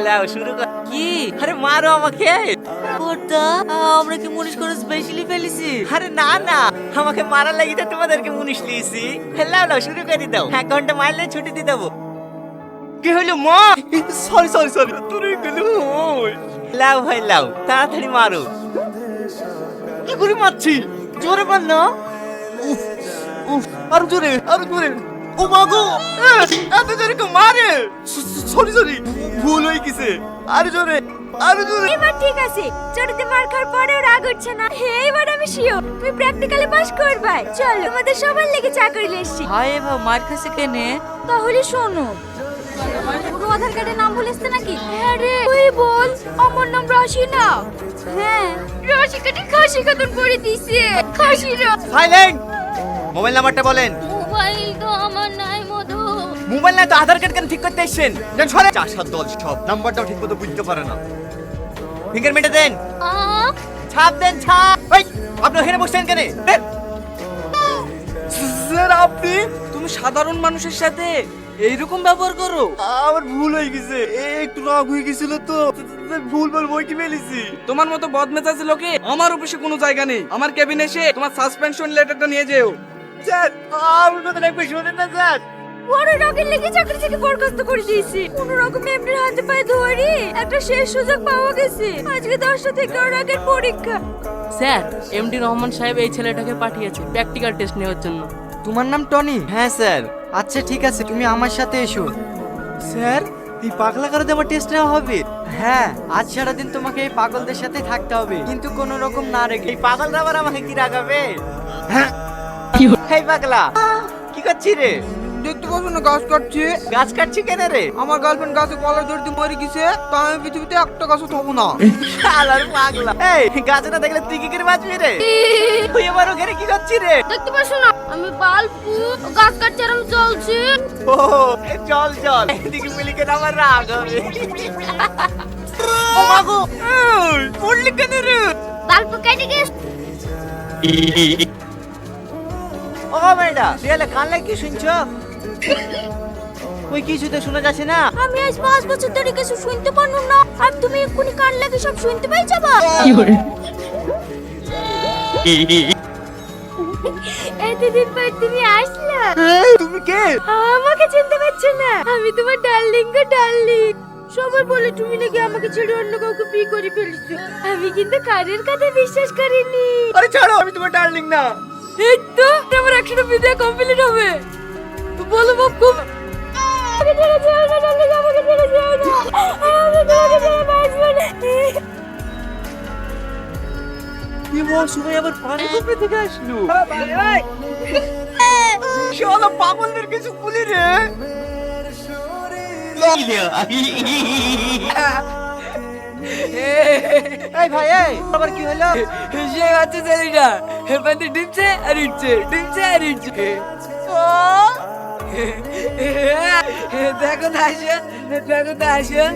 লাও শুরু কর। কি আরে মারো আমাকে। ওটা আমরা কি মুনিশ করে স্পেশালি ফেলেছি? আরে না না, আমাকে মারার লাগি তো তোমাদেরকে মুনিশ লিয়েছি। লাও লাও শুরু করে দাও, 1 ঘন্টা মারলে ছুটি দিয়ে দেবো। কি হলো মা? সরি সরি সরি, তোর গেল। লাও ভাই লাও, তাড়াতাড়ি মারো। কি করে মারছি? জোরে মার না। উফ উফ, আরো জোরে আরো জোরে। ও মাগো, এত জোরে কেউ মারে? সরি সরি, ভুল হয়ে গেছে। আরো জোরে আরো জোরে। এবার ঠিক আছে, ছোটতে মার খাওয়ার পরেও রাগ হচ্ছে না। এইবার আমি শিওর তুমি প্র্যাকটিক্যালি পাস করবে। চলো তোমাদের সবার লেগে চা করে এসেছি। হায় এবার মার খাসে কেনে? তাহলে শোনো, পুরো আধার কার্ডে নাম ভুলেছে নাকি? হ্যাঁ রে, তুই বল। আমার নাম রাশিনা। হ্যাঁ, রাশিকাটি খাসি খাতুন করে দিছে। খাসিরা। সাইলেন্ট। মোবাইল নাম্বারটা বলেন। মোবাইল তো আমার নাই মধু। মোবাইল না তো আধার কার্ড কেন ঠিক করতে এসেছেন? দেন সরে। চাষার দল সব নাম্বারটাও ঠিক মতো বুঝতে পারে না। ফিঙ্গারপ্রিন্ট দেন। ছাপ দেন ছাপ। এই আপনি এখানে বসছেন কেন? স্যার আপনি, তুমি সাধারণ মানুষের সাথে এইরকম ব্যবহার করো? আমার ভুল হয়ে গেছে, একটু রাগ হয়ে গেছিল তো, ভুল বল বই কি ফেলেছি। তোমার মতো বদমেজাজি লোকে আমার অফিসে কোনো জায়গা নেই। আমার কেবিনে এসে তোমার সাসপেনশন লেটারটা নিয়ে যেও। স্যার আমার কথা একবার শোনেন না স্যার। বড় রাগের লেগে চাকরি থেকে বরখাস্ত করে দিয়েছি। কোন রকম এমনির হাতে পায়ে ধরি একটা শেষ সুযোগ পাওয়া গেছে। আজকে 10টা থেকে ওর আগের পরীক্ষা। স্যার, এমডি রহমান সাহেব এই ছেলেটাকে পাঠিয়েছে প্র্যাকটিক্যাল টেস্ট নেওয়ার জন্য। তোমার নাম টনি? হ্যাঁ স্যার। আচ্ছা ঠিক আছে, তুমি আমার সাথে এসো। স্যার এই পাগলা কারোতে আমার টেস্ট নেওয়া হবে? হ্যাঁ, আজ সারাদিন তোমাকে এই পাগলদের সাথে থাকতে হবে, কিন্তু কোনো রকম না রেখে। এই পাগলরা আবার আমাকে কি রাগাবে? হ্যাঁ এই পাগলা কি করছিস রে? দেখতে পাচ্ছ না গাছ কাটছে? গাছ কাটছি কেন রে? আমার গার্লফ্রেন্ড গাছে কলার ধরতে মরে গেছে, তাই আমি পৃথিবীতে একটা গাছও থবো না। শালার পাগলা। এই গাছে না দেখলে তুই কি করে বাঁচবি রে? তুই আবার ওখানে কি করছিস রে? দেখতে পাচ্ছ না আমি বালপু গাছ কাটছে আর আমি চলছি। ও চল চল, এদিকে মিলিকে না আমার রাগ হবে। ও মাগো, এই পড়লি কেন রে? বালপু কেটে গেছে। ও মেয়েটা দেয়ালে কান লাগে কি শুনছো? ওই কিছু তো শোনা যাচ্ছে না। আমি আজ 5 বছর ধরে কিছু শুনতে পারলাম না, আর তুমি এক্ষুনি কান লাগে সব শুনতে পাই যাবা। এতদিন পর তুমি আসলা। তুমি কে? আমাকে চিনতে পারছো না? আমি তোমার ডার্লিং গো ডার্লিং। সবাই বলে তুমি নাকি আমাকে ছেড়ে অন্য কাউকে বিয়ে করে ফেলেছো। আমি কিন্তু কারের কথা বিশ্বাস করিনি। আরে ছাড়ো, আমি তোমার ডার্লিং না। এই তো আমার 100টা বিয়ে কমপ্লিট হবে। বলো বাপু, আমাকে ছেড়ে যেও না ডার্লিং, আমাকে ছেড়ে যেও না। আমি তোমাকে ছেড়ে বাঁচবো না। কি বল, সবাই আবার পানি কোপে থেকে আসলো। শালা পাগলদের কিছু বলি রে। এই ভাই, এই আবার কি হলো? সে বাচ্চা ছেলেটা হেপাতে ডিমছে আর ইচ্ছে, ডিমছে আর ইচ্ছে। দেখো না আসে, দেখো না আসে।